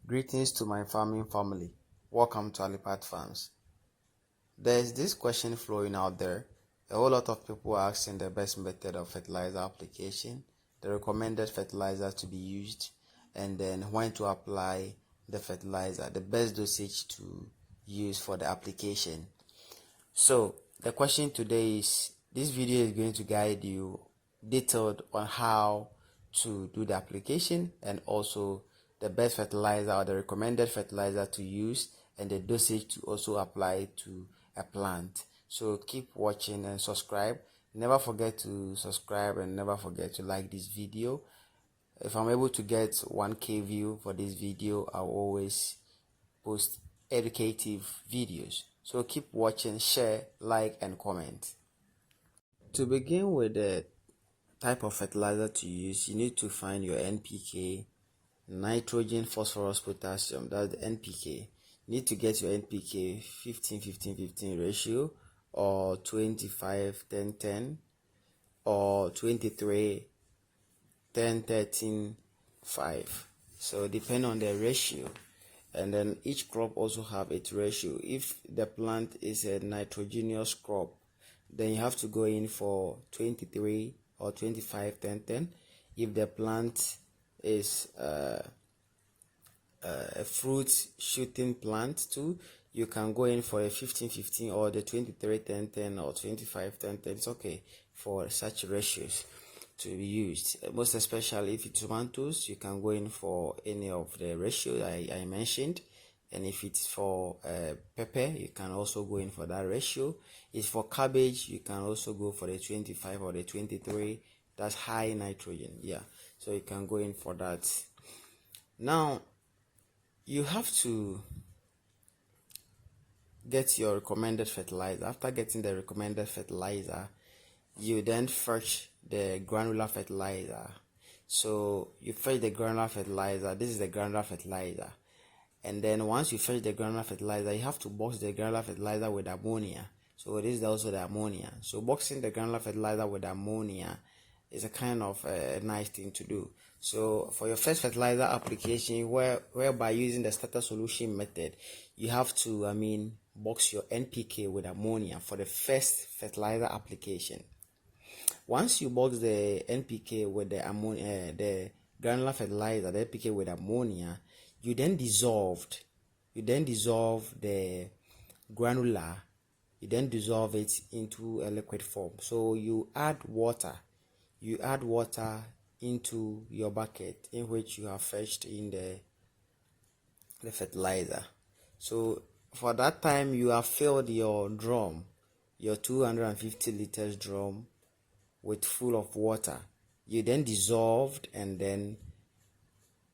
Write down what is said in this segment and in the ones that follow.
Greetings to my farming family. Welcome to Alipat Farms. There's this question flowing out there. A whole lot of people are asking the best method of fertilizer application, the recommended fertilizer to be used, and then when to apply the fertilizer, the best dosage to use for the application. So the question today is, this video is going to guide you detailed on how to do the application and also the best fertilizer or the recommended fertilizer to use and the dosage to also apply to a plant. So keep watching and subscribe. Never forget to subscribe and never forget to like this video. If I'm able to get 1K view for this video, I'll always post educative videos. So keep watching, share, like, and comment. To begin with the type of fertilizer to use, you need to find your NPK, nitrogen, phosphorus, potassium. That's the NPK. You need to get your NPK 15-15-15 ratio, or 25-10-10, or 23-10-13-5. So depend on the ratio. And then each crop also have its ratio. If the plant is a nitrogenous crop, then you have to go in for 23 or 25-10-10. If the plant is a fruit shooting plant too, you can go in for a 15-15 or the 23-10-10 or 25-10-10. It's okay for such ratios to be used. Most especially if it's tomatoes, you can go in for any of the ratios I mentioned. And if it's for pepper, you can also go in for that ratio. If for cabbage, you can also go for the 25 or the 23. That's high nitrogen. Yeah, so you can go in for that. Now you have to get your recommended fertilizer. After getting the recommended fertilizer, you then fetch the granular fertilizer. So you fetch the granular fertilizer. This is the granular fertilizer. And then once you fetch the granular fertilizer, you have to box the granular fertilizer with ammonia. So this is also the ammonia. So boxing the granular fertilizer with ammonia is a kind of a nice thing to do. So for your first fertilizer application, whereby using the starter solution method, you have to box your NPK with ammonia for the first fertilizer application. Once you box the NPK with the ammonia, the granular fertilizer, the NPK with ammonia, you then dissolve the granular, you then dissolve it into a liquid form. So you add water into your bucket in which you have fetched in the fertilizer. So for that time, you have filled your drum, your 250 liters drum, with full of water. You then dissolved and then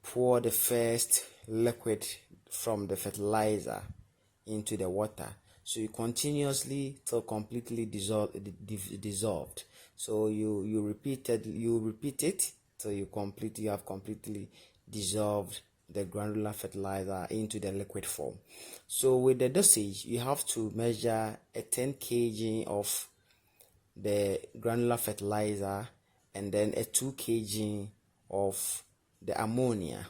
pour the first liquid from the fertilizer into the water. So you continuously till completely dissolved. So you repeat it till you have completely dissolved the granular fertilizer into the liquid form. So with the dosage, you have to measure a 10 kg of the granular fertilizer and then a 2 kg of the ammonia,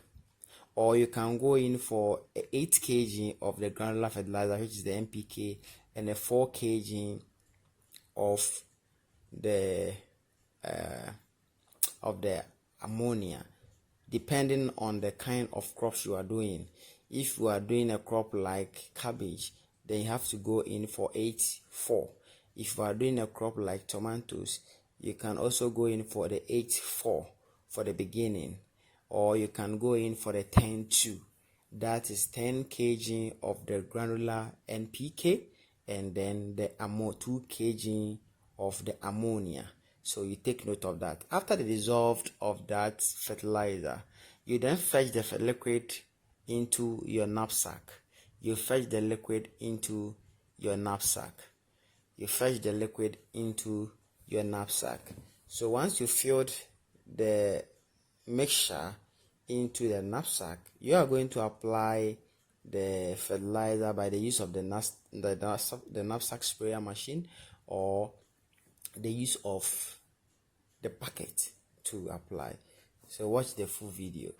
or you can go in for 8 kg of the granular fertilizer, which is the NPK, and a 4 kg of the ammonia, depending on the kind of crops you are doing. If you are doing a crop like cabbage, then you have to go in for 8-4. If you are doing a crop like tomatoes, you can also go in for the 8-4 for the beginning, or you can go in for the 10-2. That is 10 kg of the granular NPK and then the 2 kg of the ammonia. So you take note of that. After the dissolved of that fertilizer, you then fetch the liquid into your knapsack. You fetch the liquid into your knapsack. So once you filled the mixture into the knapsack, you are going to apply the fertilizer by the use of the knapsack sprayer machine, or the use of the bucket to apply. So watch the full video.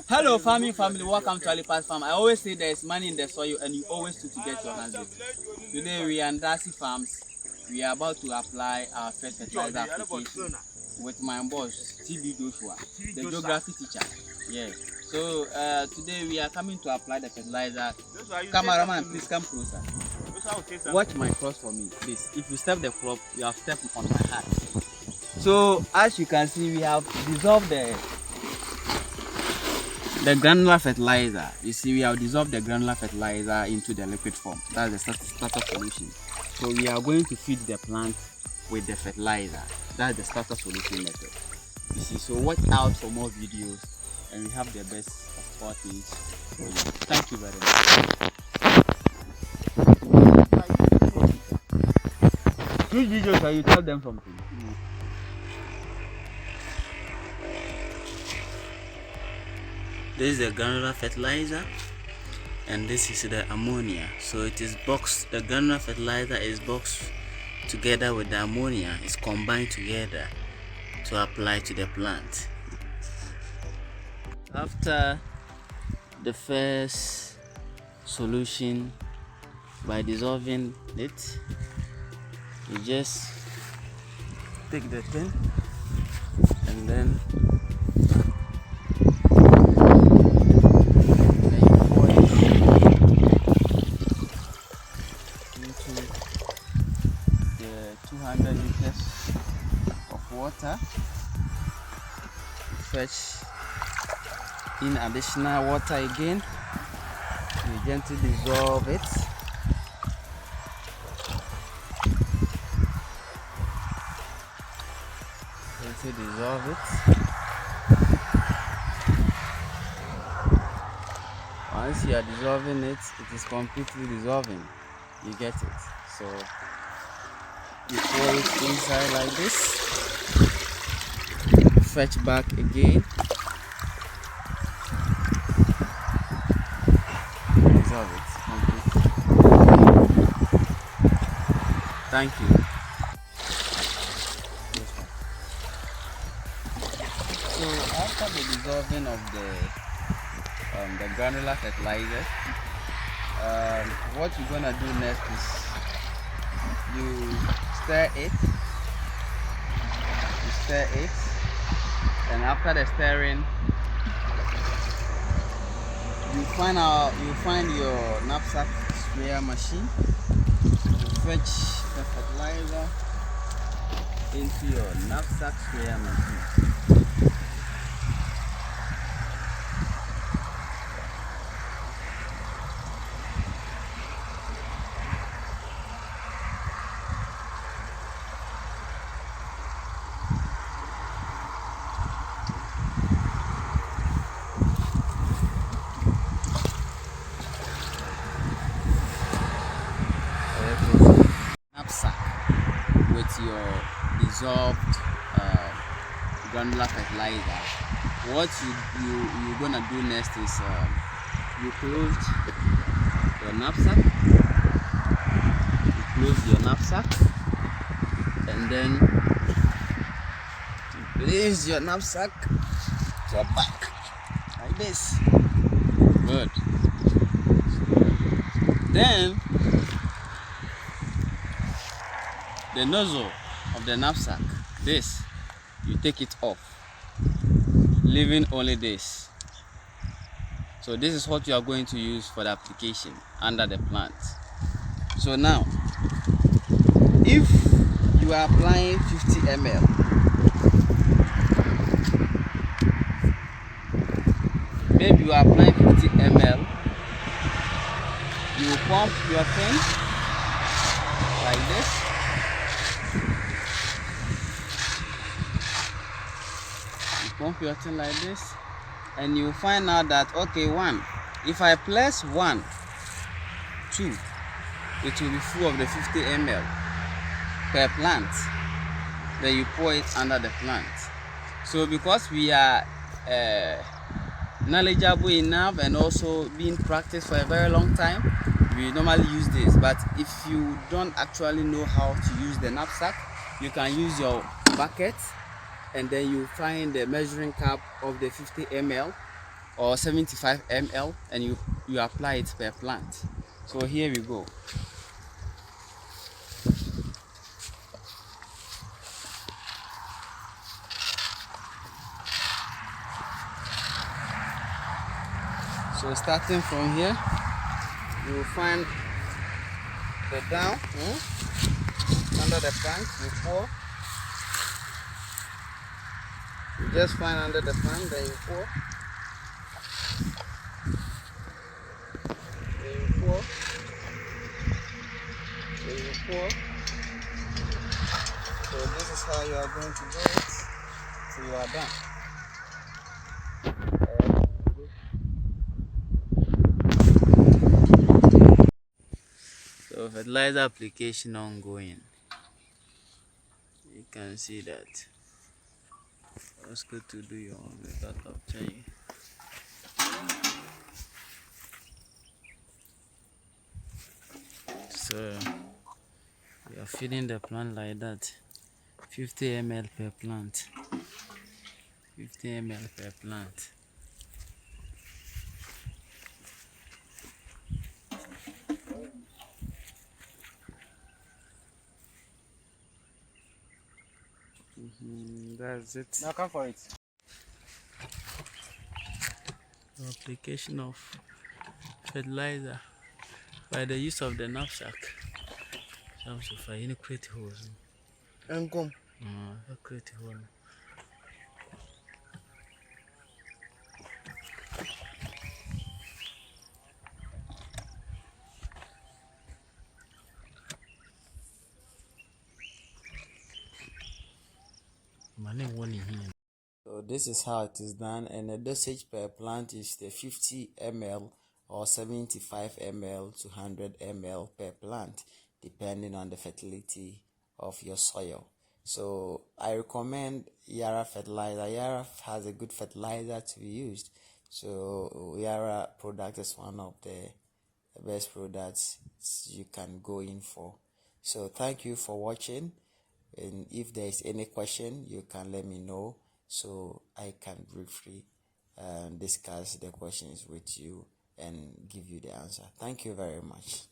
Hello farming family, welcome to Alipad Farm. I always say there is money in the soil and you always need to get your hands dirty. Today we are in Darcy Farms. We are about to apply our first fertilizer application with my boss, TB Joshua, the geography teacher. Yeah. So today we are coming to apply the fertilizer. Cameraman, please come closer. Watch my cross for me, please. If you step the crop, you have stepped on my hat. So as you can see, we have dissolved the granular fertilizer. You see, we have dissolved the granular fertilizer into the liquid form. That's the starter solution. So we are going to feed the plant with the fertilizer. That's the starter solution method. You see, so watch out for more videos, and we have the best of all things for you. Thank you very much. Which videos are you? Tell them something. This is the granular fertilizer and this is the ammonia. So it is boxed, the granular fertilizer is boxed together with the ammonia. It's combined together to apply to the plant. After the first solution, by dissolving it, you just take the thing and then into the 200 liters of water. Fetch in additional water again. You gently dissolve it. Gently dissolve it. Once you are dissolving it, it is completely dissolving. You get it. So you pour it inside like this. Fetch back again. Dissolve it completely. Thank you. So after the dissolving of the granular fertilizer, what you're gonna do next is you stir it, and after the stirring, you find your knapsack sprayer machine. You fetch the fertilizer into your knapsack sprayer machine. With your dissolved granular fertilizer, what you're gonna do next is you close your knapsack, and then you place your knapsack to your back like this. Good. Then the nozzle of the knapsack, this, you take it off, leaving only this. So this is what you are going to use for the application under the plant. So now, if you are applying 50 ml, maybe you are applying 50 ml, you pump your thing like this. Pump your thing like this, and you find out that okay, if I place 1, 2, it will be full of the 50 ml per plant. Then you pour it under the plant. So because we are knowledgeable enough and also being practiced for a very long time, we normally use this. But if you don't actually know how to use the knapsack, you can use your bucket and then you find the measuring cup of the 50 ml or 75 ml, and you apply it per plant. So here we go. So starting from here, you will find the down under the plant. You pour. You just find under the plant, then you pour. Then you pour. Then you pour. So this is how you are going to do it. So you are done. So fertilizer application ongoing. You can see that. It's good to do your own method of change. So we are feeding the plant like that. 50 ml per plant. 50 ml per plant. That's it. Now come for it. Application of fertilizer by the use of the knapsack. Some so far, you create holes. And come. Create hole. So this is how it is done, and the dosage per plant is the 50 ml or 75 ml to 100 ml per plant, depending on the fertility of your soil. So I recommend Yara fertilizer. Yara has a good fertilizer to be used. So Yara product is one of the best products you can go in for. So thank you for watching, and if there is any question, you can let me know so I can briefly discuss the questions with you and give you the answer. Thank you very much.